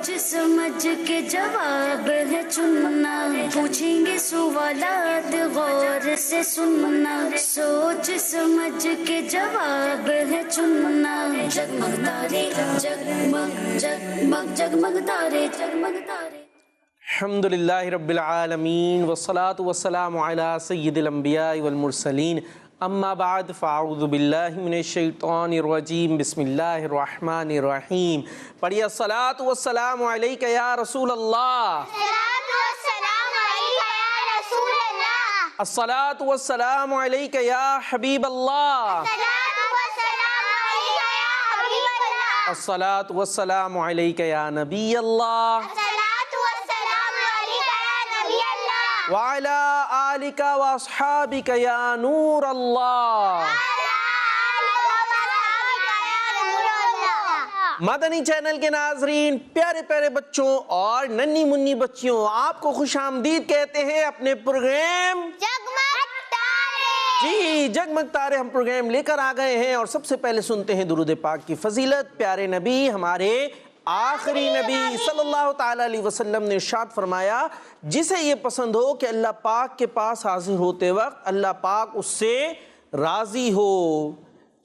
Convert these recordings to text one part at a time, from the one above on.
सोच समझ के जवाब है चुनना, पूछेंगे सवालात गौर से सुनना, सोच समझ के जवाब है चुनना। जगमग तारे जगमग जगमग जगमग तारे जगमग तारे। अल्हम्दुलिल्लाहि रब्बिल आलमीन वस्सलातु वस्सलामु अला सय्यिदिल अंबिया वल मुरसलीन अम्मा बाद फ़अऊज़ु बिल्लाहि मिनश शैतानिर रजीम बिस्मिल्लाहिर रहमानिर रहीम। पढ़िए अस्सलातु वस्सलामु अलैका या रसूल अल्लाह, अस्सलातु वस्सलामु अलैका या हबीब अल्लाह, अस्सलातु वस्सलामु अलैका या नबी अल्लाह व अला आलिका व अस्हाबिका या नूर अल्लाह। मदनी चैनल के नाजरीन, प्यारे प्यारे बच्चों और नन्ही मुन्नी बच्चियों, आपको खुशामदीद कहते हैं अपने प्रोग्राम जगमग तारे। जी, जगमग तारे हम प्रोग्राम लेकर आ गए हैं और सबसे पहले सुनते हैं दुरूद पाक की फजीलत। प्यारे नबी, हमारे आखिरी नबी सल्लल्लाहु ताला अलैहि वसल्लम ने इरशाद फरमाया, जिसे ये पसंद हो कि अल्लाह पाक के पास हाजिर होते वक्त अल्लाह पाक उससे राज़ी हो,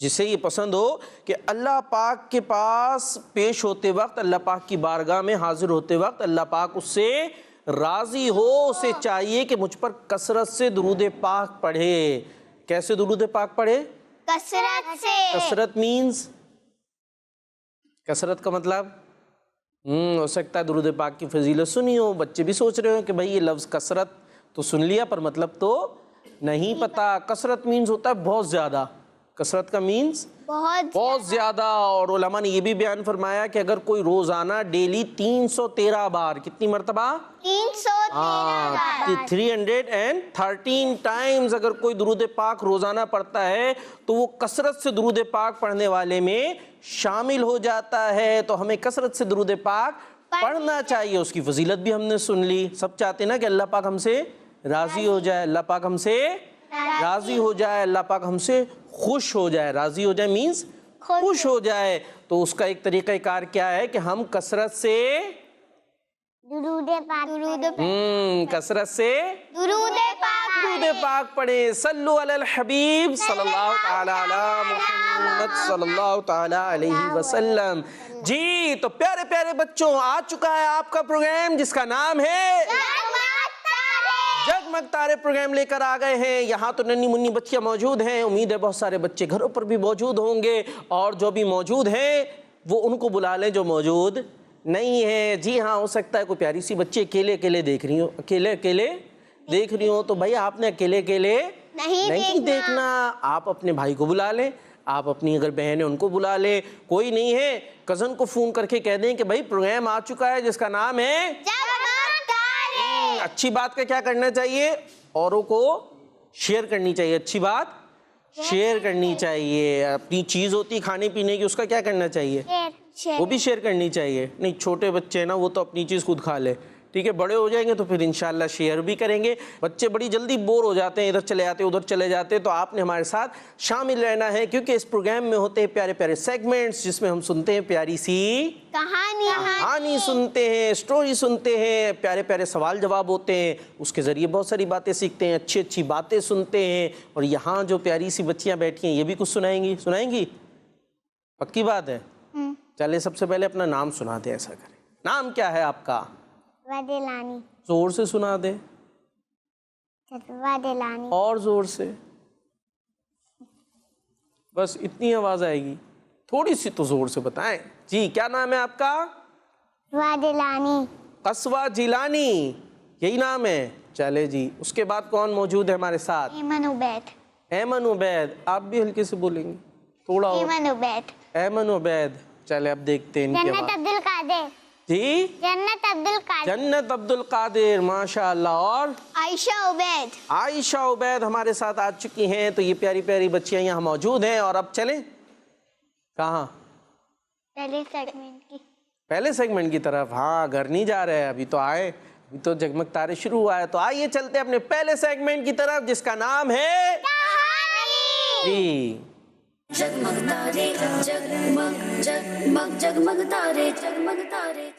जिसे ये पसंद हो कि अल्लाह पाक के पास पेश होते वक्त, अल्लाह पाक की बारगाह में हाजिर होते वक्त अल्लाह पाक उससे राज़ी हो, उसे चाहिए कि मुझ पर कसरत से दुरूद पाक पढ़े। कैसे दुरूद पाक पढ़े? कसरत से। कसरत मीन्स, कसरत का मतलब हो सकता है दुरूद पाक की फजीलत सुनी हो, बच्चे भी सोच रहे हो कि भाई ये लफ्ज़ कसरत तो सुन लिया पर मतलब तो नहीं पता। कसरत मीन्स होता है बहुत ज़्यादा, कसरत का मीन्स बहुत ज़्यादा। और उलमा ने ये भी बयान फरमाया कि अगर कोई रोज़ाना डेली 313 बार, कितनी मरतबा? 313 टाइम्स अगर कोई दुरूद पाक रोज़ाना पढ़ता है तो वो कसरत से दुरूद पाक पढ़ने वाले में शामिल हो जाता है। तो हमें कसरत से दुरूद पाक पढ़ना चाहिए। उसकी फजीलत भी हमने सुन ली। सब चाहते ना कि अल्लाह पाक हमसे राज़ी हो जाए, अल्लाह पाक हमसे राज़ी हो जाए, अल्लाह पाक हमसे खुश हो जाए। राज़ी हो जाए मीन्स खुश हो जाए। तो उसका एक तरीक़ा कार क्या है कि हम कसरत से कसरत से दुरूद पाक पढ़े। सल्लु अलल हबीब सल्लल्लाहु ताला अला मुहम्मद सल्लल्लाहु ताला अलैहि वसल्लम। जी, तो प्यारे प्यारे बच्चों, आ चुका है आपका प्रोग्राम जिसका नाम है जगमग तारे। प्रोग्राम लेकर आ गए हैं। यहाँ तो नन्ही मुन्नी बच्चियाँ मौजूद हैं, उम्मीद है बहुत सारे बच्चे घरों पर भी मौजूद होंगे और जो भी मौजूद हैं वो उनको बुला लें जो मौजूद नहीं है। जी हाँ, हो सकता है कोई प्यारी सी बच्ची अकेले अकेले देख रही हो, अकेले अकेले देख रही हो, तो भाई आपने अकेले अकेले नहीं देखना। आप अपने भाई को बुला लें, आप अपनी अगर बहन है उनको बुला लें, कोई नहीं है कज़न को फ़ोन करके कह दें कि भाई प्रोग्राम आ चुका है जिसका नाम है। अच्छी बात का क्या करना चाहिए? औरों को शेयर करनी चाहिए। अच्छी बात शेयर करनी चाहिए। अपनी चीज़ होती है खाने पीने की, उसका क्या करना चाहिए? वो भी शेयर करनी चाहिए। नहीं, छोटे बच्चे हैं ना, वो तो अपनी चीज़ खुद खा ले, ठीक है। बड़े हो जाएंगे तो फिर इंशाल्लाह शेयर भी करेंगे। बच्चे बड़ी जल्दी बोर हो जाते हैं, इधर चले जाते उधर चले जाते, तो आपने हमारे साथ शामिल रहना है क्योंकि इस प्रोग्राम में होते हैं प्यारे प्यारे सेगमेंट्स जिसमें हम सुनते हैं प्यारी सी कहानी सुनते हैं, स्टोरी सुनते हैं, प्यारे प्यारे सवाल जवाब होते हैं, उसके ज़रिए बहुत सारी बातें सीखते हैं, अच्छी अच्छी बातें सुनते हैं। और यहाँ जो प्यारी सी बच्चियाँ बैठी हैं ये भी कुछ सुनाएंगी। पक्की बात है? चले सबसे पहले अपना नाम सुना दे। ऐसा करें, नाम क्या है आपका? वादिलानी। जोर से सुना दे। वादिलानी। और जोर से, बस इतनी आवाज आएगी, थोड़ी सी तो जोर से बताएं। जी, क्या नाम है आपका? वादिलानी। कस्वा जिलानी, यही नाम है? चले जी। उसके बाद कौन मौजूद है हमारे साथ? ऐमन उबैद। ऐमन उबैद। आप भी हल्के से बोलेंगे थोड़ा और। ऐमन उबैद। ऐमन उबैद। चले अब देखते हैं इनकी आवाज। जन्नत अब्दुल कादिर। जी, जन्नत अब्दुल कादिर। जन्नत अब्दुल कादिर, माशाअल्लाह। और आयशा उबैद। आयशा उबैद हमारे साथ आ चुकी हैं। तो ये प्यारी प्यारी बच्चियां यहाँ मौजूद हैं। और अब चलें कहाँ? पहले सेगमेंट की तरफ। हाँ, घर नहीं जा रहे हैं, अभी तो आए, अभी तो जगमग तारे शुरू हुआ है। तो आइए चलते हैं अपने पहले सेगमेंट की तरफ जिसका नाम है जी जगमग तारे जगमग जगमग जगमग तारे जगमग तारे।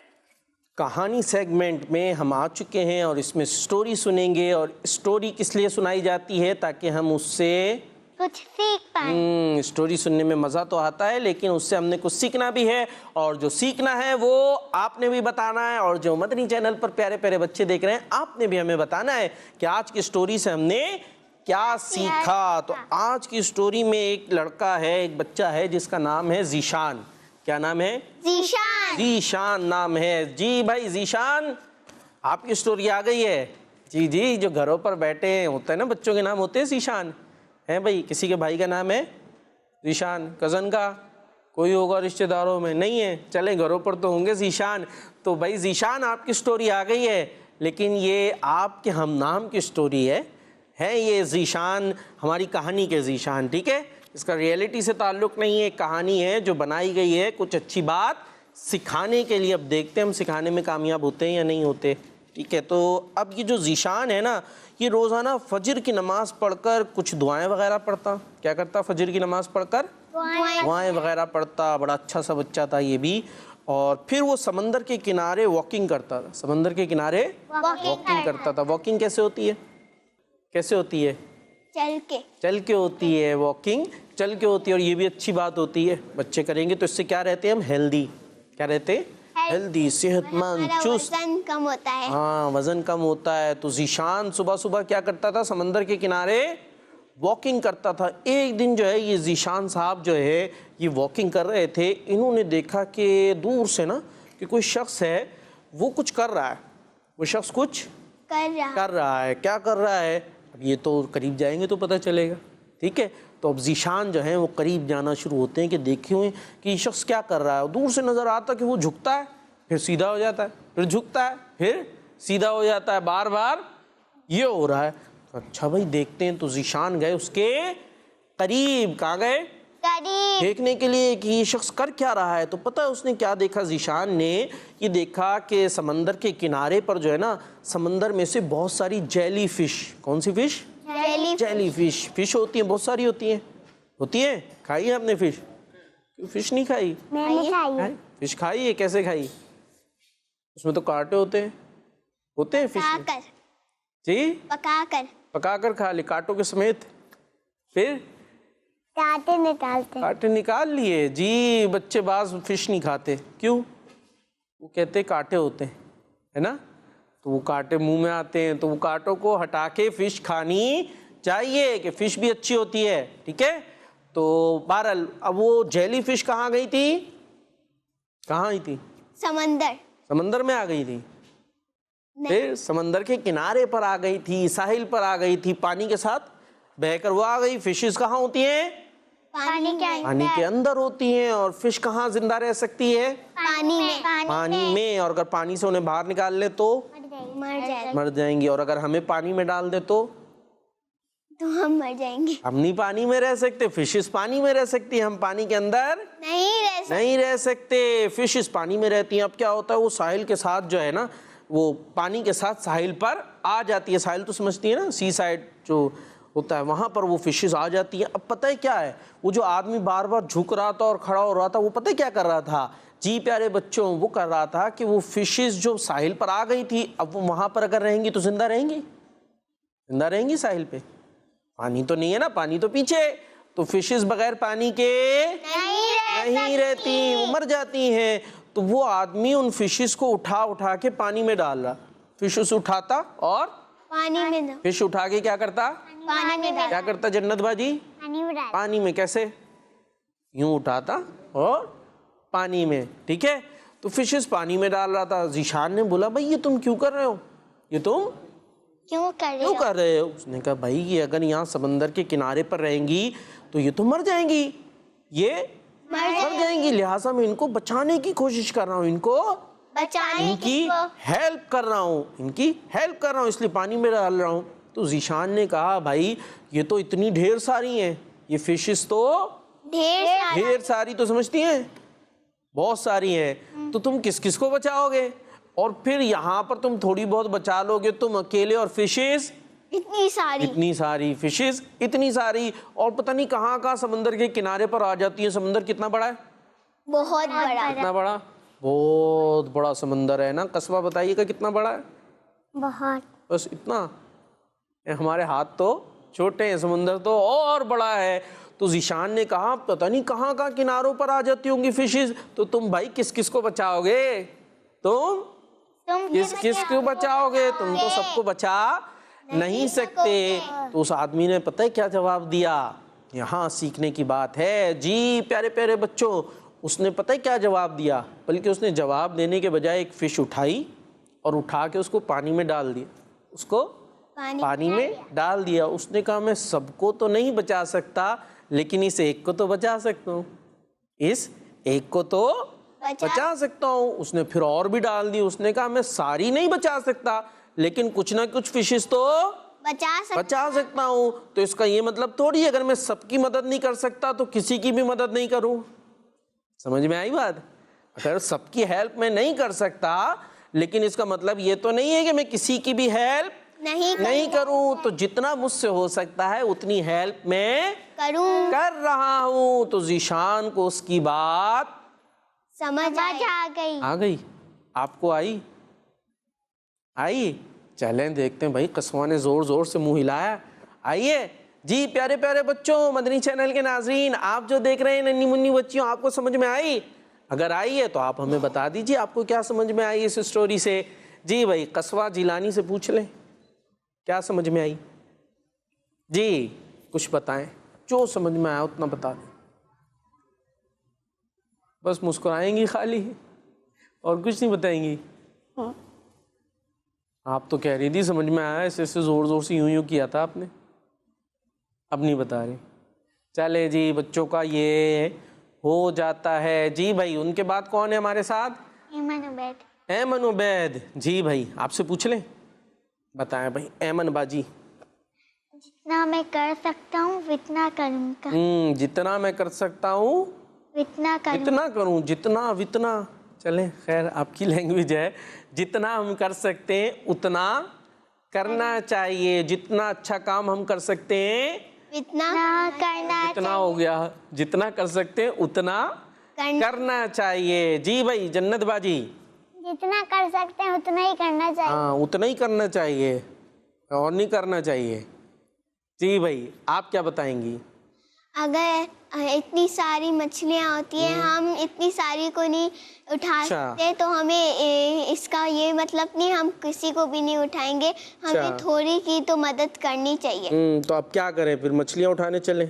कहानी सेगमेंट में हम आ चुके हैं और इसमें स्टोरी सुनेंगे। और स्टोरी किस लिए सुनाई जाती है? ताकि हम उससे कुछ सीख पाए। स्टोरी सुनने में मज़ा तो आता है, लेकिन उससे हमने कुछ सीखना भी है। और जो सीखना है वो आपने भी बताना है। और जो मदनी चैनल पर प्यारे प्यारे बच्चे देख रहे हैं, आपने भी हमें बताना है कि आज की स्टोरी से हमने क्या सीखा। तो आज की स्टोरी में एक लड़का है, एक बच्चा है जिसका नाम है जीशान। क्या नाम है? जीशान। जीशान नाम है। जी भाई जीशान, आपकी स्टोरी आ गई है। जी जी, जो घरों पर बैठे होते हैं ना, बच्चों के नाम होते हैं जीशान। है भाई, किसी के भाई का नाम है जीशान, कज़न का कोई होगा रिश्तेदारों में? नहीं है, चले घरों पर तो होंगे जीशान। तो भाई जीशान, आपकी स्टोरी आ गई है, लेकिन ये आपके हम नाम की स्टोरी है ये जीशान, हमारी कहानी के जीशान, ठीक है? इसका रियलिटी से ताल्लुक़ नहीं है, कहानी है जो बनाई गई है कुछ अच्छी बात सिखाने के लिए। अब देखते हैं हम सिखाने में कामयाब होते हैं या नहीं होते, ठीक है? तो अब ये जो जीशान है ना, ये रोज़ाना फजर की नमाज़ पढ़कर कुछ दुआएं वगैरह पढ़ता। क्या करता? फजर की नमाज़ पढ़कर दुआएं वगैरह पढ़ता। बड़ा अच्छा सा बच्चा था ये भी। और फिर वो समंदर के किनारे वॉकिंग करता था। समंदर के किनारे वॉकिंग करता था। वॉकिंग कैसे होती है? कैसे होती है? चल के होती है वॉकिंग, चल के होती है। और ये भी अच्छी बात होती है, बच्चे करेंगे तो इससे क्या रहते हैं हम? हेल्दी। क्या रहते हैं? हेल्दी, सेहतमंद, चुस्त। वजन कम होता है। हाँ, वजन कम होता है। तो जीशान सुबह सुबह क्या करता था? समंदर के किनारे वॉकिंग करता था। एक दिन जो है ये जीशान साहब जो है ये वॉकिंग कर रहे थे। इन्होंने देखा कि दूर से ना कि कोई शख्स है, वो कुछ कर रहा है। वो शख्स कुछ कर रहा है। क्या कर रहा है? अब ये तो करीब जाएंगे तो पता चलेगा, ठीक है? तो अब जीशान जो है वो करीब जाना शुरू होते हैं कि देखे हुए कि ये शख्स क्या कर रहा है। दूर से नज़र आता कि वो झुकता है, फिर सीधा हो जाता है, फिर झुकता है, फिर सीधा हो जाता है, बार बार ये हो रहा है। अच्छा भाई देखते हैं। तो जीशान गए उसके करीब। कहाँ गए? करीब। देखने के लिए कि ये शख्स कर क्या रहा है। तो पता है उसने क्या देखा? जीशान ने ये देखा कि समंदर के किनारे पर जो है ना, समंदर में से बहुत सारी जेली फिश। कौन सी फिश? Jelly fish. फिश होती हैं, बहुत सारी होती हैं। होती हैं? खाई है आपने फिश? क्यों फिश नहीं खाई? मैंने खाई। फिश खाई है? कैसे खाई? उसमें तो कांटे होते हैं। होते हैं फिश में? जी, पकाकर खा ली कांटों के समेत। फिर कांटे निकाल लिए। जी, बच्चे बाज फिश नहीं खाते। क्यों? वो कहते कांटे होते हैं, है ना? तो वो कांटे मुंह में आते हैं, तो वो कांटों को हटा के फिश खानी चाहिए कि फिश भी अच्छी होती है, ठीक है? तो बहरहाल अब वो जेली फिश कहाँ गई थी? कहाँ आई थी? समंदर में आ गई थी। फिर समंदर के किनारे पर आ गई थी, साहिल पर आ गई थी, पानी के साथ बहकर वो आ गई। फिशेस कहाँ होती हैं? पानी के अंदर होती हैं। और फिश कहाँ जिंदा रह सकती है? पानी में। और अगर पानी से उन्हें बाहर निकाल ले तो मर जाएंगी। और अगर हमें पानी में डाल दे तो हम मर जाएंगे। हम नहीं पानी में रह सकते। फिशेस पानी में रह सकती है, हम पानी के अंदर नहीं रह सकते। फिशेस पानी में रहती हैं। अब क्या होता है, वो साहिल के साथ जो है ना, वो पानी के साथ साहिल पर आ जाती है। साहिल तो समझती है ना, सी साइड जो होता है, वहाँ पर वो फिशेस आ जाती हैं। अब पता है क्या है, वो जो आदमी बार बार झुक रहा था और खड़ा हो रहा था, वो पता है क्या कर रहा था? जी प्यारे बच्चों, वो कर रहा था कि वो फिशेस जो साहिल पर आ गई थी, अब वो वहाँ पर अगर रहेंगी तो जिंदा रहेंगी साहिल पे? पानी तो नहीं है ना, पानी तो पीछे। तो फिशेस बगैर पानी के नहीं रहती, वो मर जाती हैं। तो वो आदमी उन फिशेस को उठा के पानी में डाल रहा। फिशेस उठाता और फिश उठा के क्या करता? क्या करता जन्नत बाजी? पानी में। कैसे? यूं उठाता और पानी में, ठीक है? तो फिशेस पानी में डाल रहा था। जीशान ने बोला, भाई ये तुम क्यों कर रहे हो? ये तुम क्यों कर रहे हो? उसने कहा, भाई ये अगर यहाँ समंदर के किनारे पर रहेंगी तो ये तो मर जाएंगी, ये मर जाएंगी। लिहाजा मैं इनको बचाने की कोशिश कर रहा हूँ, इनकी हेल्प कर रहा हूँ, इसलिए पानी में डाल रहा हूँ। तो जीशान ने कहा, भाई ये तो इतनी ढेर सारी हैं, ये फिशेस तो ढेर सारी तो समझती हैं, बहुत सारी हैं। तो तुम किस किस को बचाओगे? और फिर यहाँ पर तुम थोड़ी बहुत बचा लोगे, तुम अकेले, और फिशेस इतनी सारी फिशेस इतनी सारी, और पता नहीं कहाँ समंदर के किनारे पर आ जाती है। समंदर कितना बड़ा है? बहुत बड़ा। कितना बड़ा? बहुत बड़ा समंदर है ना। कस्बा बताइएगा कितना बड़ा है? बहुत। बस इतना? ये हमारे हाथ तो छोटे हैं, समुंदर तो और बड़ा है। तो ज़ीशान ने कहा पता नहीं कहाँ कहाँ किनारों पर आ जाती होंगी फिशेस, तो तुम भाई किस किस को बचाओगे? तुम किस किस को बचाओगे? तुम तो सबको बचा नहीं सकते। तो उस आदमी ने पता है क्या जवाब दिया? यहाँ सीखने की बात है जी प्यारे प्यारे बच्चों। उसने पता है क्या जवाब दिया? बल्कि उसने जवाब देने के बजाय एक फिश उठाई और उठा के उसको पानी में डाल दिया। उसको पानी में डाल दिया। उसने कहा मैं सबको तो नहीं बचा सकता, लेकिन इस एक को तो बचा सकता हूँ, इस एक को तो बचा सकता हूँ। उसने फिर और भी डाल दी। उसने कहा मैं सारी नहीं बचा सकता, लेकिन कुछ ना कुछ फिशेस तो बचा सकता हूँ। तो इसका ये मतलब थोड़ी अगर मैं सबकी मदद नहीं कर सकता तो किसी की भी मदद नहीं करूँ। समझ में आई बात? अगर सबकी हेल्प मैं नहीं कर सकता, लेकिन इसका मतलब ये तो नहीं है कि मैं किसी की भी हेल्प नहीं करूं। तो जितना मुझसे हो सकता है उतनी हेल्प मैं कर रहा हूं। तो ज़ीशान को उसकी बात समझ आ गई। आपको आई? चलें देखते हैं भाई। कस्बा ने जोर जोर से मुंह हिलाया। आइए जी प्यारे प्यारे बच्चों, मदनी चैनल के नाजरीन, आप जो देख रहे हैं नन्ही मुन्नी बच्चियों, आपको समझ में आई? अगर आई है तो आप हमें बता दीजिए आपको क्या समझ में आई इस स्टोरी से। जी भाई कस्बा जिलानी से पूछ लें क्या समझ में आई जी, कुछ बताएं, जो समझ में आया उतना बता दें। बस मुस्कुराएंगी खाली और कुछ नहीं बताएंगी? आप तो कह रही थी समझ में आया, ऐसे ऐसे जोर जोर से यूं यूं किया था आपने, अब नहीं बता रही। चले जी, बच्चों का ये हो जाता है। जी भाई उनके बाद कौन है हमारे साथ? ऐमन उबैद। जी भाई आपसे पूछ लें, बताएं भाई ऐमन बाजी। जितना मैं कर सकता हूँ उतना करूँगा। जितना मैं कर सकता हूँ इतना करूँ, जितना वितना। चलें खैर आपकी लैंग्वेज है। जितना हम कर सकते हैं उतना करना चाहिए। जितना अच्छा काम हम कर सकते हैं इतना हो गया। जितना कर सकते हैं उतना करना चाहिए। जी भाई जन्नत बाजी। जितना कर सकते हैं उतना ही करना चाहिए। हाँ उतना ही करना चाहिए और नहीं करना चाहिए। जी भाई आप क्या बताएंगी? अगर इतनी सारी मछलियाँ होती हैं, हम इतनी सारी को नहीं उठा सकते, तो हमें इसका ये मतलब नहीं हम किसी को भी नहीं उठाएंगे, हमें थोड़ी की तो मदद करनी चाहिए। तो आप क्या करें फिर? मछलियाँ उठाने चलें?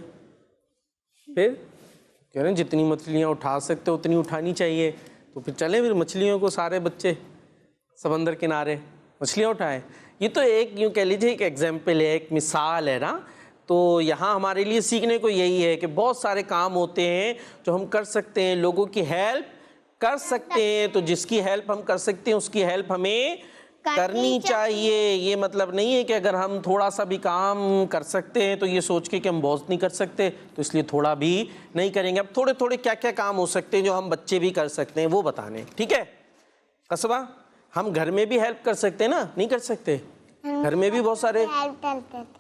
फिर कह रहे हैं जितनी मछलियाँ उठा सकते उतनी उठानी चाहिए। तो फिर चलें फिर मछलियों को सारे बच्चे समंदर किनारे मछलियाँ उठाएं। ये तो एक यूँ कह लीजिए एक एग्जाम्पल है, एक मिसाल है ना। तो यहाँ हमारे लिए सीखने को यही है कि बहुत सारे काम होते हैं जो हम कर सकते हैं, लोगों की हेल्प कर सकते हैं। तो जिसकी हेल्प हम कर सकते हैं उसकी हेल्प हमें करनी चाहिए। ये मतलब नहीं है कि अगर हम थोड़ा सा भी काम कर सकते हैं तो ये सोच के कि हम बहुत नहीं कर सकते तो इसलिए थोड़ा भी नहीं करेंगे। अब थोड़े थोड़े क्या क्या काम हो सकते हैं जो हम बच्चे भी कर सकते हैं वो बताने, ठीक है? कस्बा हम घर में भी हेल्प कर सकते हैं ना, नहीं कर सकते? घर में भी बहुत सारे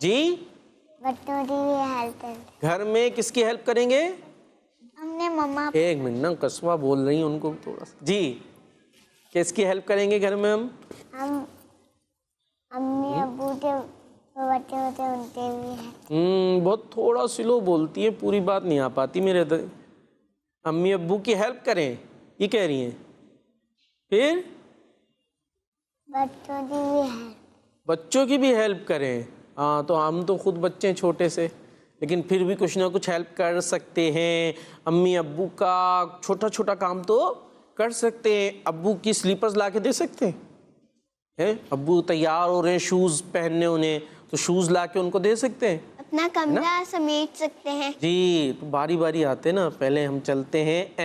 जी बच्चों की भी हेल्प। घर में किसकी हेल्प करेंगे? हमने मम्मा। एक मिनट ना, कस्बा बोल रही हैं उनको थोड़ा सा। जी किसकी हेल्प करेंगे घर में? हम अम्मी अब्बू के बच्चे होते उनके भी है। बहुत थोड़ा स्लो बोलती है, पूरी बात नहीं आ पाती मेरे तो। अम्मी अब्बू की हेल्प करें ये कह रही हैं। फिर बच्चों की भी हेल्प करें। हाँ तो हम तो खुद बच्चे हैं छोटे से, लेकिन फिर भी कुछ ना कुछ हेल्प कर सकते हैं। अम्मी अब्बू का छोटा छोटा काम तो कर सकते हैं। अब्बू की स्लीपर्स ला के दे सकते हैं। अब्बू तैयार हो रहे हैं शूज़ पहनने उन्हें, तो शूज़ ला के उनको दे सकते हैं। अपना कमरा समेट सकते हैं। जी तो बारी बारी आते ना, पहले हम चलते हैं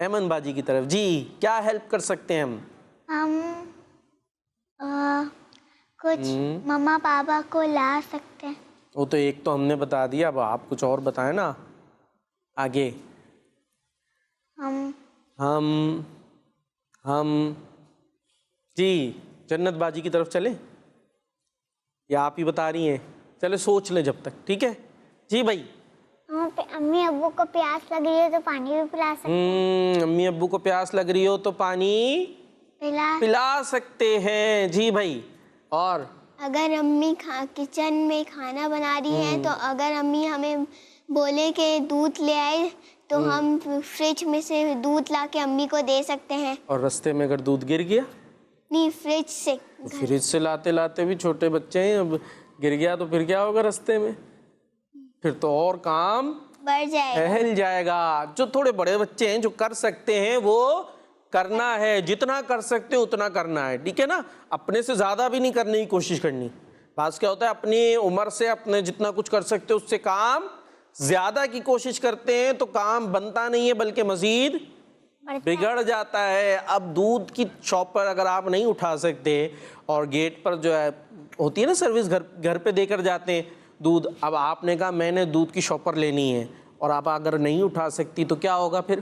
ऐमन बाजी की तरफ। जी क्या हेल्प कर सकते हैं हम? कुछ मम्मा पापा को ला सकते हैं। वो तो एक तो हमने बता दिया, अब आप कुछ और बताएं ना आगे। हम जी जन्नत बाजी की तरफ चले या आप ही बता रही हैं? चले सोच ले जब तक, ठीक है? जी भाई अम्मी अब्बू को प्यास लग रही है तो पानी भी पिला सकते अम्मी अब्बू को प्यास लग रही हो तो पानी पिला सकते हैं। जी भाई। और अगर अम्मी किचन में खाना बना रही है तो अगर अम्मी हमें बोले कि दूध ले आए तो हम फ्रिज में से दूध ला के अम्मी को दे सकते हैं। और रास्ते में अगर दूध गिर गया? नहीं, फ्रिज से लाते लाते भी छोटे बच्चे हैं, अब गिर गया तो फिर क्या होगा रास्ते में? फिर तो और काम बढ़ जाएगा, फैल जाएगा। जो थोड़े बड़े बच्चे हैं जो कर सकते हैं वो करना है, जितना कर सकते हो उतना करना है, ठीक है ना। अपने से ज्यादा भी नहीं करने की कोशिश करनी। बात क्या होता है, अपनी उम्र से अपने जितना कुछ कर सकते हो उससे काम ज्यादा की कोशिश करते हैं तो काम बनता नहीं है बल्कि मजीद बिगड़ जाता है। अब दूध की शॉप पर अगर आप नहीं उठा सकते और गेट पर जो है होती है ना सर्विस, घर पे देकर जाते हैं दूध, अब आपने कहा मैंने दूध की शॉप पर लेनी है और आप अगर नहीं उठा सकती तो क्या होगा फिर?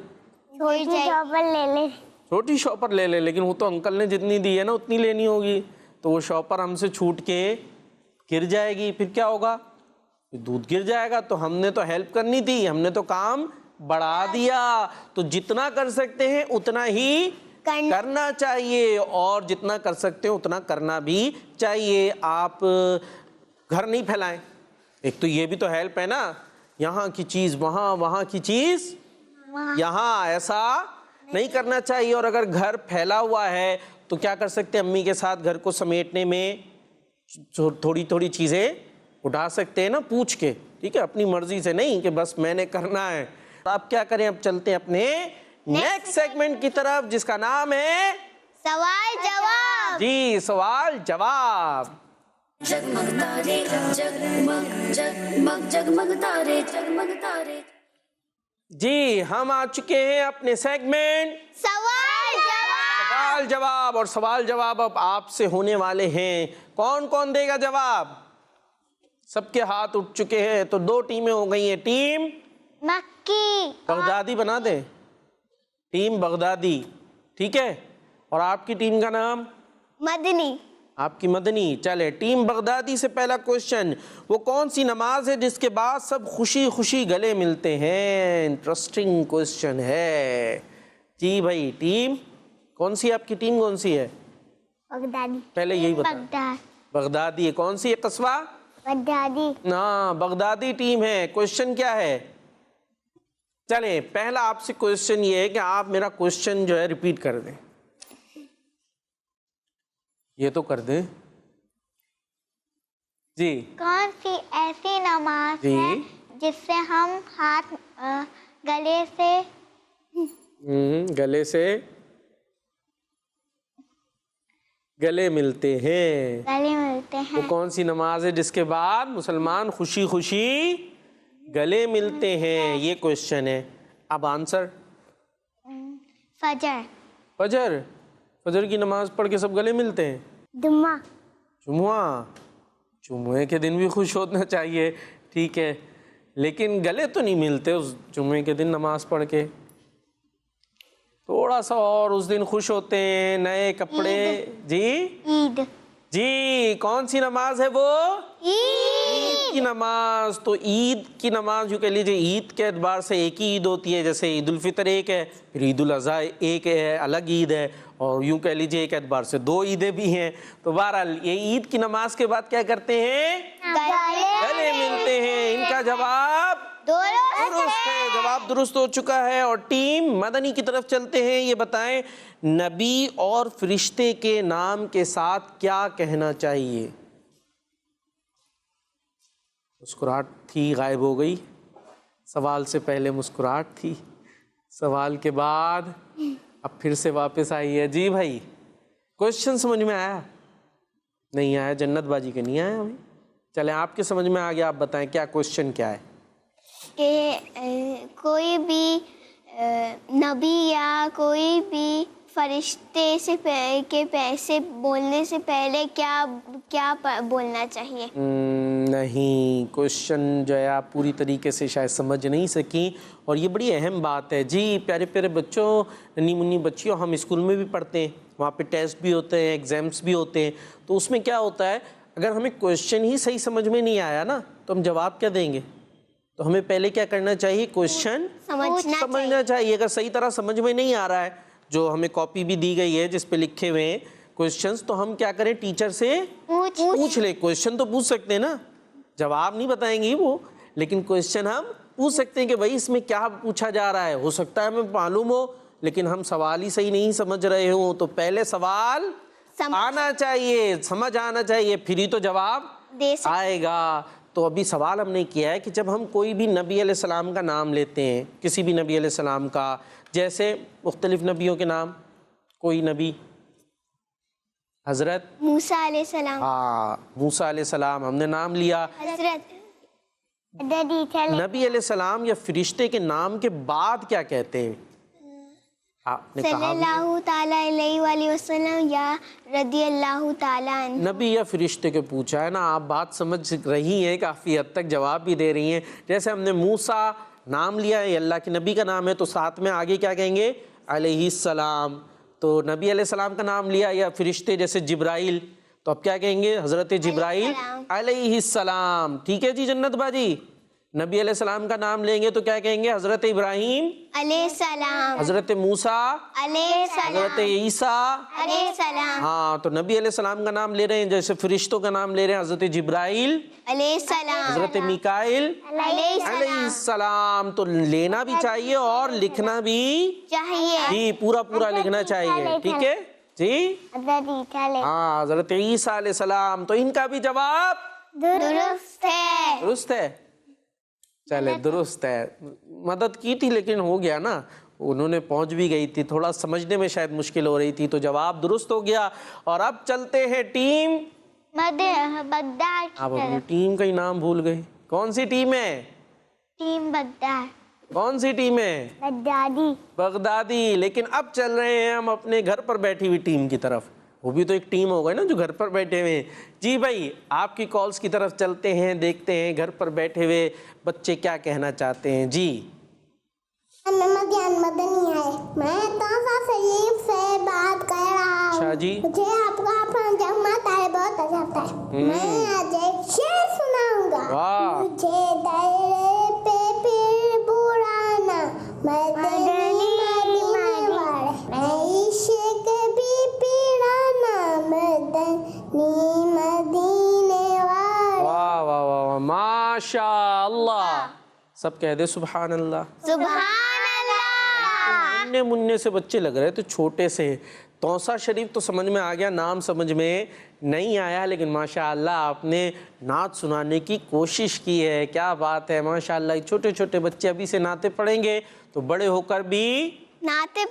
छोटी शॉपर ले ले, लेकिन वो तो अंकल ने जितनी दी है ना उतनी लेनी होगी, तो वो शॉपर हमसे छूट के गिर जाएगी, फिर क्या होगा? दूध गिर जाएगा। तो हमने तो हेल्प करनी थी, हमने तो काम बढ़ा दिया। तो जितना कर सकते हैं उतना ही करना चाहिए और जितना कर सकते हैं उतना करना भी चाहिए। आप घर नहीं फैलाएं, एक तो ये भी तो हेल्प है ना, यहाँ की चीज वहाँ, वहाँ की चीज यहाँ, ऐसा नहीं करना चाहिए। और अगर घर फैला हुआ है तो क्या कर सकते हैं, अम्मी के साथ घर को समेटने में थोड़ी थोड़ी चीजें उठा सकते हैं ना, पूछ के, ठीक है, अपनी मर्जी से नहीं कि बस मैंने करना है। आप क्या करें, अब चलते हैं अपने नेक्स्ट सेगमेंट की तरफ जिसका नाम है सवाल जवाब। जी, सवाल जवाब। जगमग तारे जगमग जगमग जगमग तारे जगमग तारे। जी, हम आ चुके हैं अपने सेगमेंट सवाल जवाब। और सवाल जवाब अब आपसे होने वाले हैं। कौन कौन देगा जवाब? सबके हाथ उठ चुके हैं, तो 2 टीमें हो गई हैं। टीम मक्की बगदादी बना दे, टीम बगदादी, ठीक है। और आपकी टीम का नाम? मदनी। आपकी मदनी। चले, टीम बगदादी से पहला क्वेश्चन, वो कौन सी नमाज है जिसके बाद सब खुशी खुशी गले मिलते हैं? इंटरेस्टिंग क्वेश्चन है। जी भाई, टीम कौन सी? आपकी टीम कौन सी है? बगदादी। पहले यही बता। बगदादी है। कौन सी है कस्बा? बगदादी। ना, बगदादी टीम है। क्वेश्चन क्या है? चले, पहला आपसे क्वेश्चन ये है कि आप मेरा क्वेश्चन जो है रिपीट कर दें। ये तो कर दे जी। कौन सी ऐसी नमाज है जिससे हम हाथ गले से गले मिलते हैं? वो कौन सी नमाज है जिसके बाद मुसलमान खुशी खुशी गले मिलते हैं? ये क्वेश्चन है। अब आंसर? फजर। फजर की नमाज पढ़ के सब गले मिलते हैं? जुम्मे के दिन भी खुश होना चाहिए, ठीक है, लेकिन गले तो नहीं मिलते उस जुम्मे के दिन नमाज पढ़ के। थोड़ा सा और उस दिन खुश होते हैं, नए कपड़े। जी जी, कौन सी नमाज है वो? ईद की नमाज। तो ईद की नमाज यूँ कह लीजिए, ईद के एतबार से एक ही ईद होती है, जैसे ईद उल फितर एक है, फिर ईद उल अज़हा एक है, अलग ईद है, और यूँ कह लीजिए एक एतबार से 2 ईदें भी हैं। तो बहरहाल ये ईद की नमाज के बाद क्या करते हैं? गले मिलते हैं। इनका जवाब दुरुस्त है। जवाब दुरुस्त हो चुका है। और टीम मदनी की तरफ चलते हैं। ये बताएं, नबी और फरिश्ते के नाम के साथ क्या कहना चाहिए? मुस्कुराहट थी, गायब हो गई। सवाल से पहले मुस्कुराहट थी, सवाल के बाद अब फिर से वापस आई है। जी भाई, क्वेश्चन समझ में आया? नहीं आया, जन्नत बाजी के नहीं आया अभी। चले, आपके समझ में आ गया, आप बताएं क्या क्वेश्चन क्या है? कि कोई भी नबी या कोई भी फरिश्ते के पैसे बोलने से पहले क्या बोलना चाहिए? नहीं, क्वेश्चन जो है आप पूरी तरीके से शायद समझ नहीं सकी, और ये बड़ी अहम बात है। जी प्यारे प्यारे बच्चों, नन्ही मुन्नी बच्चियों, हम स्कूल में भी पढ़ते हैं, वहाँ पे टेस्ट भी होते हैं, एग्जाम्स भी होते हैं। तो उसमें क्या होता है, अगर हमें क्वेश्चन ही सही समझ में नहीं आया ना तो हम जवाब क्या देंगे? तो तो हमें पहले क्या करना चाहिए, क्वेश्चन समझना चाहिए। अगर सही तरह समझ में नहीं आ रहा है, जो हमें कॉपी भी दी गई है जिस पे लिखे हुए हैं क्वेश्चंस, तो हम क्या करें, टीचर से पूछ ले। क्वेश्चन तो पूछ सकते हैं ना, जवाब नहीं बताएंगी वो, लेकिन क्वेश्चन हम पूछ सकते हैं कि भाई इसमें क्या पूछा जा रहा है। हो सकता है हमें मालूम हो लेकिन हम सवाल ही सही नहीं समझ रहे हो, तो पहले सवाल आना चाहिए, समझ आना चाहिए, फिर ही तो जवाब आएगा। तो अभी सवाल हमने किया है कि जब हम कोई भी नबी अलैहिस्सलाम का नाम लेते हैं, किसी भी नबी अलैहिस्सलाम का, जैसे मुख्तलिफ नबियों के नाम, कोई नबी हजरत मूसा अलैहिस्सलाम, हाँ मूसा अलैहिस्सलाम हमने नाम लिया। हजरत नबी अलैहिस्सलाम या फरिश्ते के नाम के बाद क्या कहते हैं? आपने कहा सल्लल्लाहु ताला अलैहि वसल्लम या रदियल्लाहु ताला अन्हु। नबी या फरिश्ते को पूछा है ना, आप बात समझ रही हैं, काफ़ी हद तक जवाब भी दे रही हैं। जैसे हमने मूसा नाम लिया है, अल्लाह के नबी का नाम है, तो साथ में आगे क्या कहेंगे, अलैहिस्सलाम। तो नबी अलैहिस्सलाम का नाम लिया, या फरिश्ते जैसे जिब्राइल, तो अब क्या कहेंगे, हज़रत जिब्राइल अलैहिस्सलाम। ठीक है जी जन्नत बाजी, नबी अलैहिस्सलाम का नाम लेंगे तो क्या कहेंगे, हज़रत इब्राहीम अलैहिस्सलाम, हज़रत मूसा अलैहिस्सलाम, हज़रत ईसा अलैहिस्सलाम। हाँ, तो नबी अलैहिस्सलाम का नाम ले रहे हैं, जैसे फरिश्तों का नाम ले रहे हैं, हज़रत जिब्राइल अलैहिस्सलाम, हज़रत मिकाइल अलैहिस्सलाम। तो लेना भी चाहिए और लिखना भी चाहिए जी, पूरा पूरा लिखना चाहिए। ठीक है जी, हाँ हज़रत ईसा अलैहिस्सलाम। तो इनका भी जवाब दुरुस्त है। दुरुस्त है, चले दुरुस्त है। मदद की थी लेकिन हो गया ना, उन्होंने पहुंच भी गई थी, थोड़ा समझने में शायद मुश्किल हो रही थी, तो जवाब दुरुस्त हो गया। और अब चलते हैं टीम बगदाद। आप अपनी टीम का ही नाम भूल गए, कौन सी टीम है? Team Baghdad. कौन सी टीम है? बगदादी। बगदादी। लेकिन अब चल रहे हैं हम अपने घर पर बैठी हुई टीम की तरफ। वो भी तो एक टीम होगा ना जो घर पर बैठे हुए हैं। जी भाई, आपकी कॉल्स की तरफ चलते हैं, देखते हैं घर पर बैठे हुए बच्चे क्या कहना चाहते हैं। जी मेरा ज्ञान मदनी है, मैं ताज़ा शरीफ से बात कर रहा हूँ। अच्छा जी, मुझे आपका जमात है बहुत अच्छा लगता है। मैं आज एक शेर सुनाऊंगा। मुझे दर पे फिर बुलाना, मदनी वाले, मैं इश्क भी पिलाना, मदनी मदीने वाले। वाह वाह वाह, माशा अल्लाह। सब कह दे सुभान अल्लाह। सुभान मुन्ने मुन्ने से बच्चे लग रहे थे, छोटे से। तौसा शरीफ तो समझ में आ गया, नाम समझ में नहीं आया, लेकिन माशाअल्लाह आपने नात सुनाने की कोशिश की है। क्या बात है, माशाअल्लाह। छोटे छोटे बच्चे अभी से नाते पढ़ेंगे तो बड़े होकर भी नाते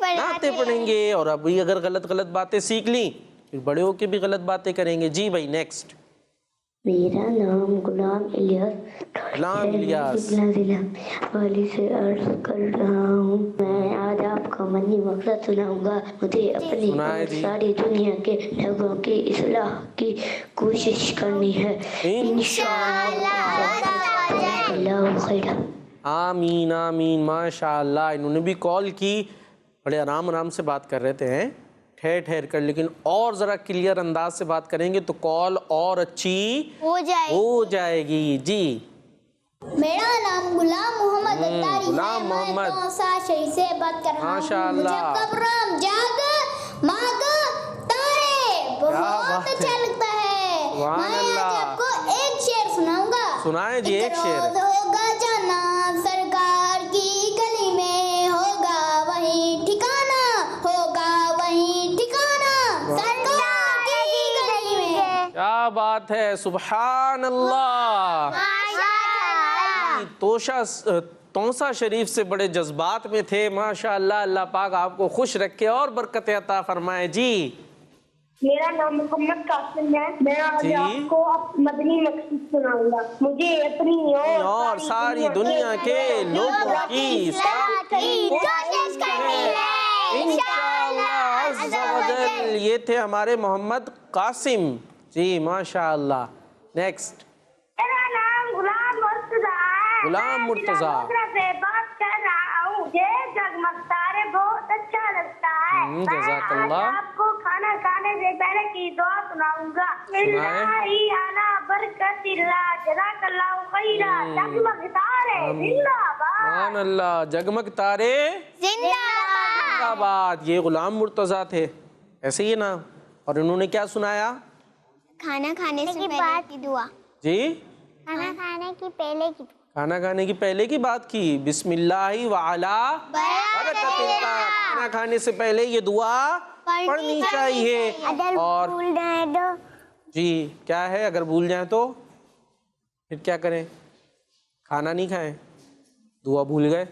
पढ़ेंगे, और अभी अगर गलत गलत बातें सीख ली फिर बड़े होकर भी गलत बातें करेंगे। जी भाई नेक्स्ट। मेरा नाम गुलाम इलियास वाली से अर्ज कर रहा हूँ। मैं आज आपका मनी मकसद सुनाऊंगा। मुझे अपनी सारी दुनिया के लोगों की इस्लाह की कोशिश करनी है, इंशाअल्लाह। आमीन आमीन, माशाअल्लाह। इन्होंने भी कॉल की, बड़े आराम आराम से बात कर रहे थे, ठहर ठहर कर, लेकिन और ज़रा क्लियर अंदाज से बात करेंगे तो कॉल और अच्छी हो जाएगी। जी मेरा नाम गुलाम मोहम्मद अत्तारी है। गुलाम मोहम्मद, मैं शरीफ से बात कर रहा हूँ। माशाअल्लाह। मुझे कब्राम जाग माग तारे बहुत अच्छा लगता है। मैं आज आपको एक शेर सुनाऊंगा। सुनाए जी, एक शेर। होगा जाना सरकार की गली में, होगा वही ठिकाना, होगा वही ठिकाना सरकार की गली में। क्या बात है, सुभान अल्लाह। तौसा शरीफ से बड़े जज्बात में थे, माशाअल्लाह। अल्लाह पाक आपको खुश रखे और बरकत अता फरमाए। जी मेरा नाम मोहम्मद कासिम है। मैं आज आपको मदनी मकसद सुनाऊंगा। मुझे अपनी और सारी दुनिया के लोगों की कोशिश करनी है, इंशाअल्लाह अज़्ज़ा वजल। ये थे हमारे मोहम्मद कासिम जी, माशाअल्लाह। नेक्स्ट। मेरा नाम गुलाम मुर्तजा है। गुलाम मुर्तजा से बात कर रहा हूँ। ये जगमग तारे बहुत अच्छा लगता है। मैं आज आपको खाना खाने से पहले की दुआ सुनाऊंगा। जगमग तारे जिंदाबाद। अल्लाह, जगमग तारे जिंदाबाद। ये गुलाम मुर्तजा थे, ऐसे ही ना। और इन्होंने क्या सुनाया? खाना खाने से पहले की दुआ। जी, खाना खाने की पहले की दुआ। खाना खाने की पहले की बात की, बिस्मिल्लाहि व अला बरकतिल्लाह। खाना खाने से पहले ये दुआ पढ़नी चाहिए। और भूल जाए तो जी क्या है, अगर भूल जाए तो फिर क्या करें? खाना नहीं खाएं, दुआ भूल गए,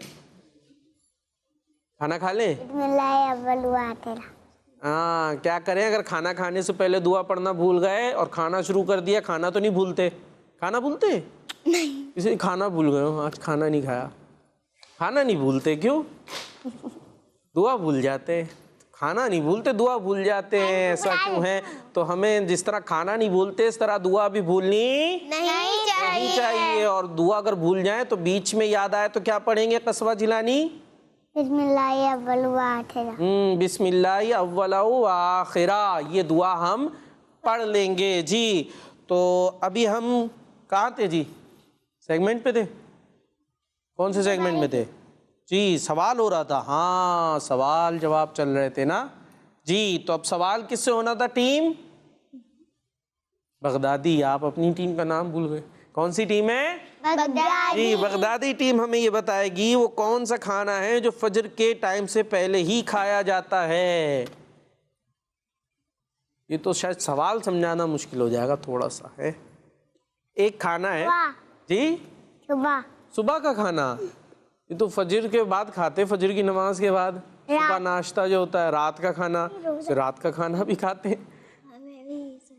खाना खा लें? हाँ, क्या करें अगर खाना खाने से पहले दुआ पढ़ना भूल गए और खाना शुरू कर दिया? खाना तो नहीं भूलते, खाना भूलते नहीं। इसे खाना भूल गए हो, आज खाना नहीं खाया। खाना नहीं भूलते क्यों? दुआ भूल जाते। खाना नहीं भूलते, दुआ भूल जाते हैं, ऐसा क्यों है? तो हमें जिस तरह खाना नहीं भूलते इस तरह दुआ भी भूलनी नहीं चाहिए। और दुआ अगर भूल जाए तो बीच में याद आए तो क्या पढ़ेंगे कस्बा जिलानी? बिस्मिल्लाहि अव्वलु व आखिरा। बिस्मिल्लाहि अव्वलु व आखिरा, ये दुआ हम पढ़ लेंगे जी। तो अभी हम कहाँ थे जी? सेगमेंट पे थे? कौन से सेगमेंट में थे जी? सवाल हो रहा था। हाँ, सवाल जवाब चल रहे थे ना जी। तो अब सवाल किससे होना था? Team Baghdadi. आप अपनी टीम का नाम भूल गए, कौन सी टीम है? बगदादी। जी, बगदादी टीम हमें ये बताएगी वो कौन सा खाना है जो फजर के टाइम से पहले ही खाया जाता है। ये तो शायद सवाल समझाना मुश्किल हो जाएगा थोड़ा सा है। एक खाना है जी, सुबह का खाना। ये तो फजर के बाद खाते, फजर की नमाज के बाद। सुबह नाश्ता जो होता है, रात का खाना, फिर रात का खाना भी खाते हैं।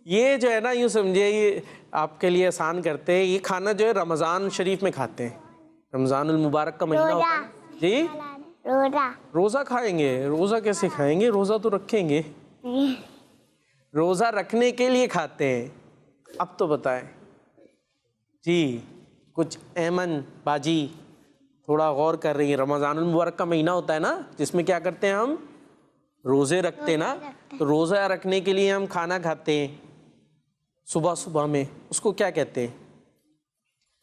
ये जो है ना, यूँ समझिए ये आपके लिए आसान करते हैं। ये खाना जो है रमज़ान शरीफ में खाते हैं। रमज़ानुल मुबारक का महीना होता है जी। रोज़ा खाएंगे? रोज़ा कैसे खाएंगे? रोज़ा तो रखेंगे। रोज़ा रखने के लिए खाते हैं। अब तो बताएं जी, कुछ ऐमन बाजी थोड़ा गौर कर रही है। रमज़ानुल मुबारक का महीना होता है ना, जिसमें क्या करते हैं हम? रोज़े रखते हैं ना। तो रोज़ा रखने के लिए हम खाना खाते हैं सुबह सुबह में, उसको क्या कहते हैं?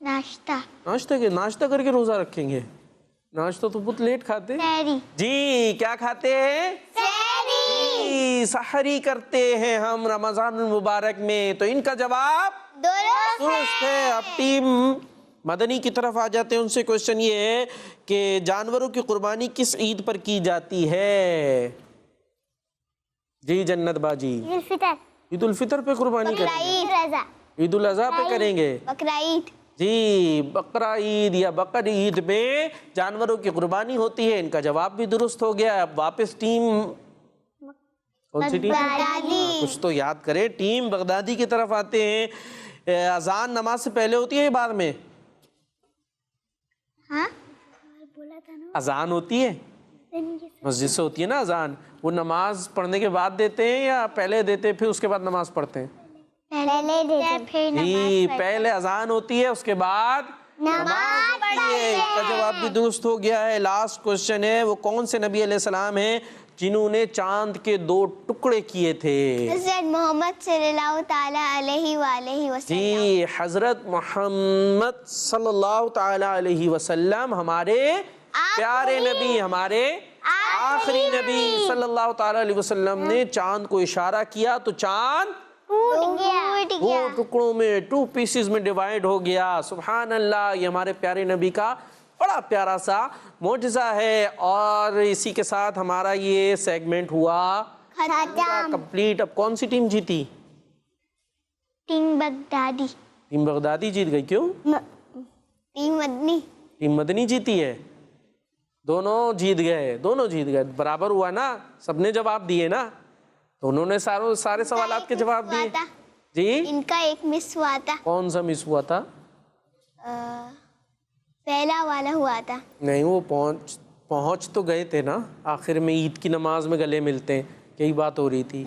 नाश्ता करके रोज़ा रखेंगे? नाश्ता तो बहुत लेट खाते हैं जी। क्या खाते हैं? सहरी करते हैं हम रमज़ानुल मुबारक में। तो इनका जवाब दुरुस्त है। अब टीम मदनी की तरफ आ जाते हैं। उनसे क्वेश्चन ये है कि जानवरों की कुर्बानी किस ईद पर की जाती है जी? जन्नत बाजी, ईद उल फितर पे कुर्बानी करेंगे? ईद उल अज़हा पे करेंगे? बकरीद जी, बकरा ईद या बकर ईद में जानवरों की कुर्बानी होती है। इनका जवाब भी दुरुस्त हो गया। अब वापस टीम कौन सी टीम? कुछ तो याद करें। टीम बगदादी की तरफ आते हैं। अजान नमाज से पहले होती है या बाद में? हाँ? अजान होती है मस्जिद से होती है ना अजान। वो नमाज पढ़ने के बाद देते हैं या पहले देते हैं फिर उसके बाद नमाज पढ़ते हैं? पहले देते हैं। जी, पहले अजान होती है उसके बाद नमाज पढ़ते हैं। इसका जवाब भी दुरुस्त हो गया है। लास्ट क्वेश्चन है, वो कौन से नबी अलैहिस्सलाम हैं जिन्होंने चांद के 2 टुकड़े किए थे? हज़रत मोहम्मद सल्लल्लाहु ताला अलैहि वसल्लम। जी, हजरत मोहम्मद सल्लल्लाहु ताला अलैहि वसल्लम हमारे प्यारे नबी, हमारे आखिरी नबी सल्लल्लाहु ताला अलैहि वसल्लम ने चांद को इशारा किया तो चांद टूट गया। 2 टुकड़ों में, 2 पीसेस में डिवाइड हो गया। सुभान अल्लाह, ये हमारे प्यारे नबी का बड़ा प्यारा सा मौजज़ा है। और इसी के साथ हमारा ये सेगमेंट हुआ कंप्लीट। अब कौन सी टीम जीती? Team Baghdadi. टीम बगदादी जीत गई। क्यों? टीम मदनी जीती है। दोनों जीत गए, बराबर हुआ ना, सबने जवाब दिए ना, तो उन्होंने सारे सवालात के जवाब दिए जी। इनका एक मिस हुआ था। कौन सा मिस हुआ था? पहला वाला हुआ था। नहीं, वो पहुंच तो गए थे ना। आखिर में ईद की नमाज में गले मिलते हैं, यही बात हो रही थी।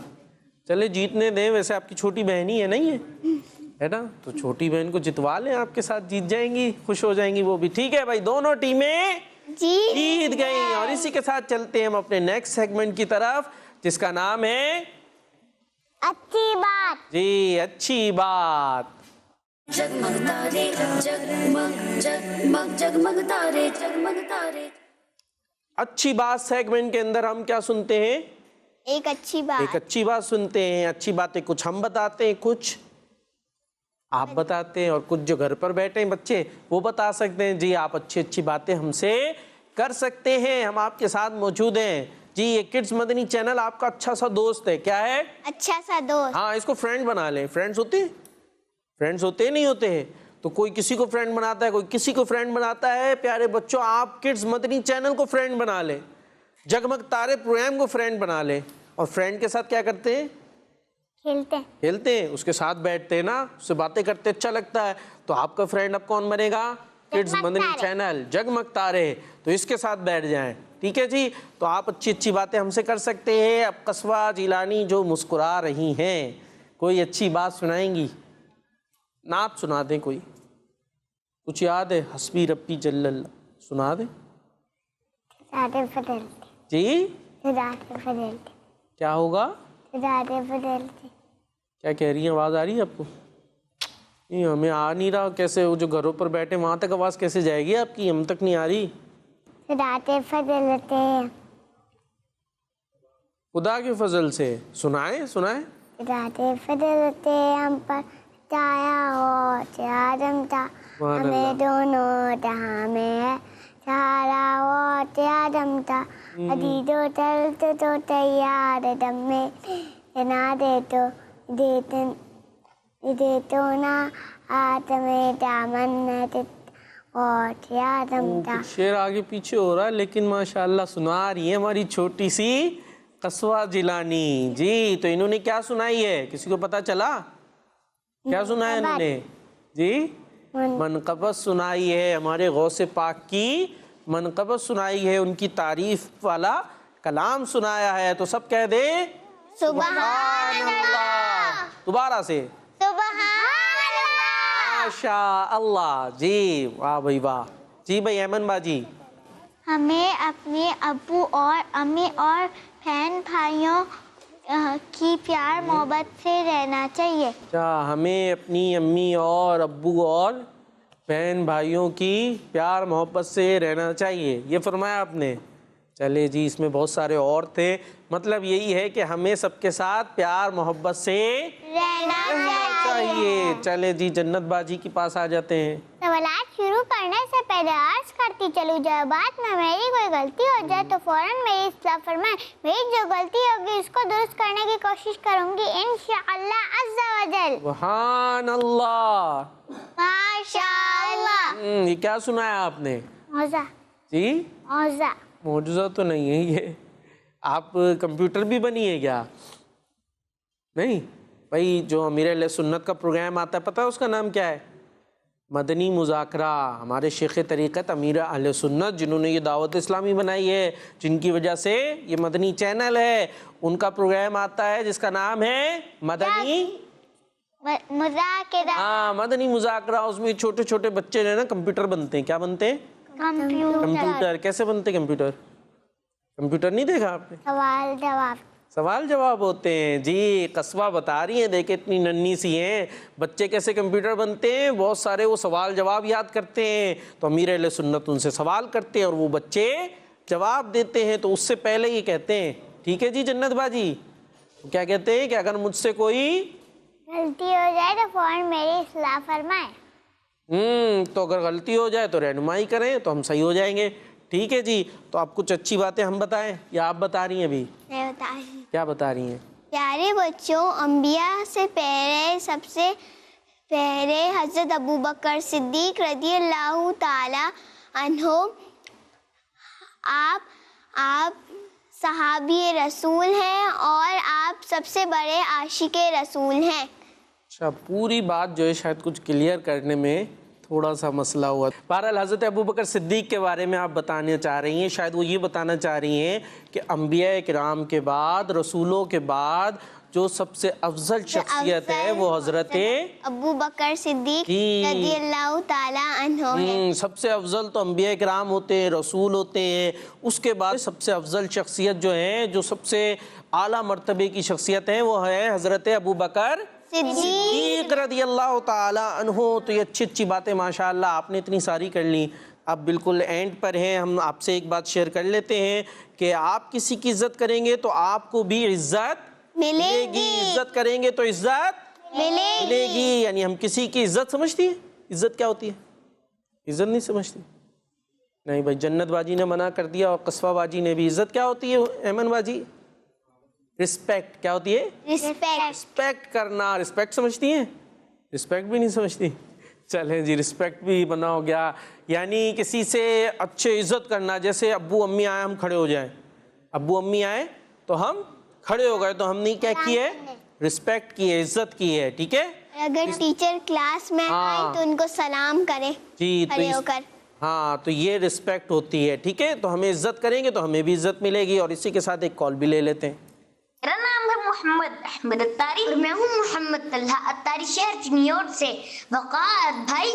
चले जीतने दें। वैसे आपकी छोटी बहन ही है, नहीं है ना? तो छोटी बहन को जितवा लें, आपके साथ जीत जाएंगी, खुश हो जाएंगी वो भी। ठीक है भाई, दोनों टीमें जी जीत गई। और इसी के साथ चलते हैं हम अपने नेक्स्ट सेगमेंट की तरफ, जिसका नाम है अच्छी बात। जी अच्छी बात। जगमग तारे जगमग जगमग जगमग तारे जगमग तारे। अच्छी बात सेगमेंट के अंदर हम क्या सुनते हैं? एक अच्छी बात। एक अच्छी बात सुनते हैं। अच्छी बातें कुछ हम बताते हैं, कुछ आप बताते हैं, और कुछ जो घर पर बैठे हैं बच्चे वो बता सकते हैं। जी आप अच्छी अच्छी बातें हमसे कर सकते हैं, हम आपके साथ मौजूद हैं। जी ये किड्स मदनी चैनल आपका अच्छा सा दोस्त है। क्या है? अच्छा सा दोस्त। हाँ इसको फ्रेंड बना लें। फ्रेंड्स होते हैं? फ्रेंड्स होते नहीं होते हैं? तो कोई किसी को फ्रेंड बनाता है, कोई किसी को फ्रेंड बनाता है। प्यारे बच्चों आप किड्स मदनी चैनल को फ्रेंड बना लें, जगमग तारे प्रोग्राम को फ्रेंड बना लें, और फ्रेंड के साथ क्या करते हैं? खेलते हैं, उसके साथ बैठते हैं ना, उससे बातें करते अच्छा लगता है। तो आपका फ्रेंड अब कौन बनेगा? किड्स मदनी चैनल जगमग तारे। तो इसके साथ बैठ जाएं, ठीक है जी। तो आप अच्छी अच्छी बातें हमसे कर सकते हैं। अब कस्बा जिलानी जो मुस्कुरा रही हैं, कोई अच्छी बात सुनाएंगी? नात सुना दें कोई, कुछ याद है? हस्बी रब्बी जल्लल्लाह सुना दें जी। क्या होगा? क्या कह रही है? आवाज़ आ रही है आपको? नहीं हमें आ नहीं रहा। कैसे वो जो घरों पर बैठे वहाँ तक आवाज़ कैसे जाएगी आपकी? हम तक नहीं आ रही। खुदा के फजल से सुनाए सुनाए। हम पर छाया हो चादम था, हमें दोनों जहां में है सहारा हो चादम था। अदीदो चलते तो तैयार दम में ना दे तो ना हाथ में दामन और चादम था। शेर आगे पीछे हो रहा है, लेकिन माशाल्लाह सुना रही है हमारी छोटी सी कस्बा जिलानी जी। तो इन्होंने क्या सुनाई है? किसी को पता चला क्या सुनाया इन्होंने? जी मनक़बत सुनाई है, हमारे गौसे पाक की मनक़बत सुनाई है, उनकी तारीफ वाला कलाम सुनाया है। तो सब कह दे सुभान अल्लाह। दोबारा से माशा अल्लाह। जी वाह भाई वाह। जी भाई अहमद बाजी। हमें अपने अब्बू और अम्मी और बहन भाइयों की प्यार मोहब्बत से रहना चाहिए। अच्छा हमें अपनी अम्मी और अब्बू और बहन भाइयों की प्यार मोहब्बत से रहना चाहिए, ये फरमाया आपने। चले जी इसमें बहुत सारे और थे, मतलब यही है कि हमें सबके साथ प्यार मोहब्बत से रहना चाहिए। चले जी जन्नत बाजी के पास आ जाते हैं। सवालात शुरू करने से पहले अर्ज करती चलूं, जब बात में मेरी कोई गलती हो जाए तो फौरन मेरी इस्लाह फरमाएं। मेरी जो गलती होगी उसको दुरुस्त करने की कोशिश करूंगी इंशाअल्लाह अज़्ज़ा वजल। सुभान अल्लाह माशाअल्लाह। ये क्या सुनाया आपने? मौजा जी मौजा मौजूदा तो नहीं है ये। आप कंप्यूटर भी बनी है क्या? नहीं भाई, जो अमीर अहले सुन्नत का प्रोग्राम आता है पता है उसका नाम क्या है? मदनी मुज़ाकरा। हमारे शेख तरीक़त अमीर अहले सुन्नत जिन्होंने ये दावत इस्लामी बनाई है, जिनकी वजह से ये मदनी चैनल है, उनका प्रोग्राम आता है जिसका नाम है मदनी मुज़ाकरा। हाँ मदनी मुज़ाकरा। उसमें छोटे छोटे बच्चे जो है ना कंप्यूटर बनते हैं। क्या बनते हैं? कंप्यूटर। कैसे बनते कंप्यूटर? कंप्यूटर नहीं देखा आपने? सवाल जवाब होते हैं जी। कस्बा बता रही है, देखे इतनी नन्ही सी हैं, बच्चे कैसे कंप्यूटर बनते हैं। बहुत सारे वो सवाल जवाब याद करते हैं, तो अमीर अहले सुन्नत उनसे सवाल करते हैं और वो बच्चे जवाब देते हैं। तो उससे पहले ये कहते हैं, ठीक है जी जन्नत बाजी, क्या कहते हैं कि अगर मुझसे कोई गलती हो जाए तो फौरन मेरी इस्लाह फरमाएं। तो अगर गलती हो जाए तो रहनुमाई करें तो हम सही हो जाएंगे। ठीक है जी। तो आप कुछ अच्छी बातें हम बताएं या आप बता रही हैं अभी? मैं बता रही हूँ। क्या बता रही हैं? प्यारे बच्चों, अंबिया से पहले सबसे पहले हज़रत अबू बकर सिद्दीक रज़ियल्लाहु ताला अन्हो आप सहाबी रसूल हैं और आप सबसे बड़े आशिक़े रसूल हैं। अच्छा, पूरी बात जो है शायद कुछ क्लियर करने में थोड़ा सा मसला हुआ। बहरहाल हज़रत अबू बकर सिद्दीक के बारे में आप बताना चाह रही हैं, शायद वो ये बताना चाह रही हैं कि अंबिया किराम के बाद, रसूलों के बाद जो सबसे अफजल शख्सियत है वो हजरत अबू बकर सिद्दीक रज़ियल्लाहु ताला अन्हु है। सबसे अफजल तो अंबिया किराम होते हैं, रसूल होते हैं। उसके बाद सबसे अफजल शख्सियत जो है, जो सबसे आला मर्तबे की शख्सियत है, वो है हजरत अबू बकर सिद्दीक रज़ियल्लाहु ताला अन्हु। तो ये अच्छी अच्छी बातें माशाअल्लाह आपने इतनी सारी कर ली। अब बिल्कुल एंड पर हैं, हम आपसे एक बात शेयर कर लेते हैं कि आप किसी की इज्जत करेंगे तो आपको भी इज्जत मिलेगी, इज्जत करेंगे तो इज्जत मिलेगी। यानी हम किसी की इज्जत समझती है? इज्जत क्या होती है? इज्जत नहीं समझती? नहीं भाई, जन्नत बाजी ने मना कर दिया और कस्बा बाजी ने भी। इज्जत क्या होती है अहमद बाजी? रिस्पेक्ट। क्या होती है? रिस्पेक्ट करना। रिस्पेक्ट समझती हैं? रिस्पेक्ट भी नहीं समझती। चलें जी, रिस्पेक्ट भी बना हो गया। यानी किसी से अच्छे इज्जत करना, जैसे अब्बू अम्मी आए हम खड़े हो जाएं। अब्बू अम्मी आए तो हम खड़े हो गए, तो हमने क्या की है? रिस्पेक्ट की है, इज्जत की है। ठीक है। अगर टीचर क्लास में आए तो उनको सलाम करें जी, खड़े होकर। हाँ, तो ये रिस्पेक्ट होती है। ठीक है, तो हमें इज्जत करेंगे तो हमें भी इज्जत मिलेगी। और इसी के साथ एक कॉल भी ले लेते हैं। मेरा नाम है मोहम्मद अहमद अत्तारी और मैं हूँ मोहम्मद तल्हा अत्तारी, शहर चिन्योट से। वक़ार भाई,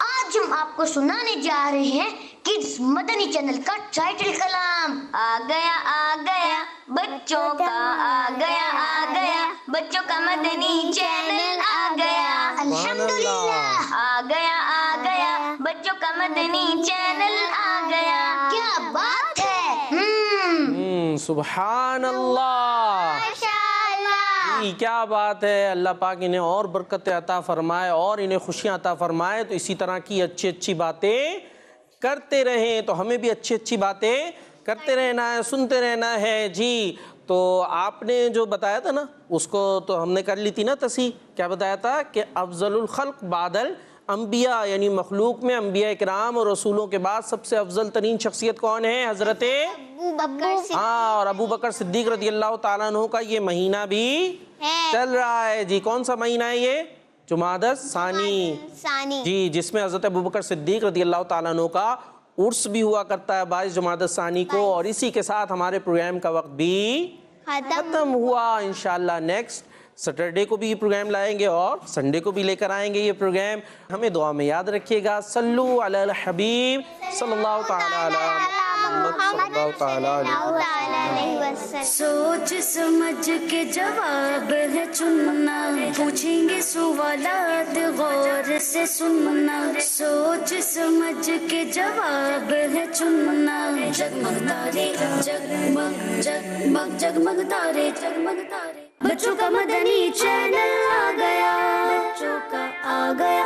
आज हम आपको सुनाने जा रहे हैं किड्स मदनी चैनल का टाइटल कलाम। आ गया बच्चों का, आ गया बच्चों का मदनी चैनल आ गया। अल्हम्दुलिल्लाह, आ गया बच्चों का मदनी चैनल आ गया। क्या बात है। सुभान अल्लाह, क्या बात है। अल्लाह पाक इन्हें और बरकत अता फरमाए और इन्हें खुशियाँ अता फरमाए। तो इसी तरह की अच्छी अच्छी बातें करते रहें। तो हमें भी अच्छी अच्छी बातें करते रहना है, सुनते रहना है जी। तो आपने जो बताया था ना, उसको तो हमने कर ली थी ना तसी। क्या बताया था कि अफजलुल खल्क बादल अंबिया, यानी मखलूक में अंबिया इकराम और रसूलों के बाद सबसे अफजल तरीन शख्सियत कौन है? हजरत अबू बकर। हाँ, और अबू बकर सिद्दीक रज़ियल्लाहु ताला अन्हु का ये महीना भी चल रहा है जी। कौन सा महीना है ये? जुमादस सानी जी, जिसमें हजरत अबू बकर सिद्दीक रज़ियल्लाहु ताला अन्हु का उर्स भी हुआ करता है 22 जुमादस सानी को। और इसी के साथ हमारे प्रोग्राम का वक्त भी खत्म हुआ। इंशाल्लाह नेक्स्ट सैटरडे को भी ये प्रोग्राम लाएंगे और संडे को भी लेकर आएंगे ये प्रोग्राम। हमें दुआ में याद रखिएगा। सल्लु अलल हबीब सल्लल्लाहु ताला अलैहि वसल्लम। सोच समझ के जवाब है चुनना, पूछेंगे सवालात गौर से सुनना। सोच समझ के जवाब है चुनना। जगमग तारे जगमग जगमग जगमग तारे जगमग तारे। बच्चों का मदनी चैनल आ गया, बच्चों का आ गया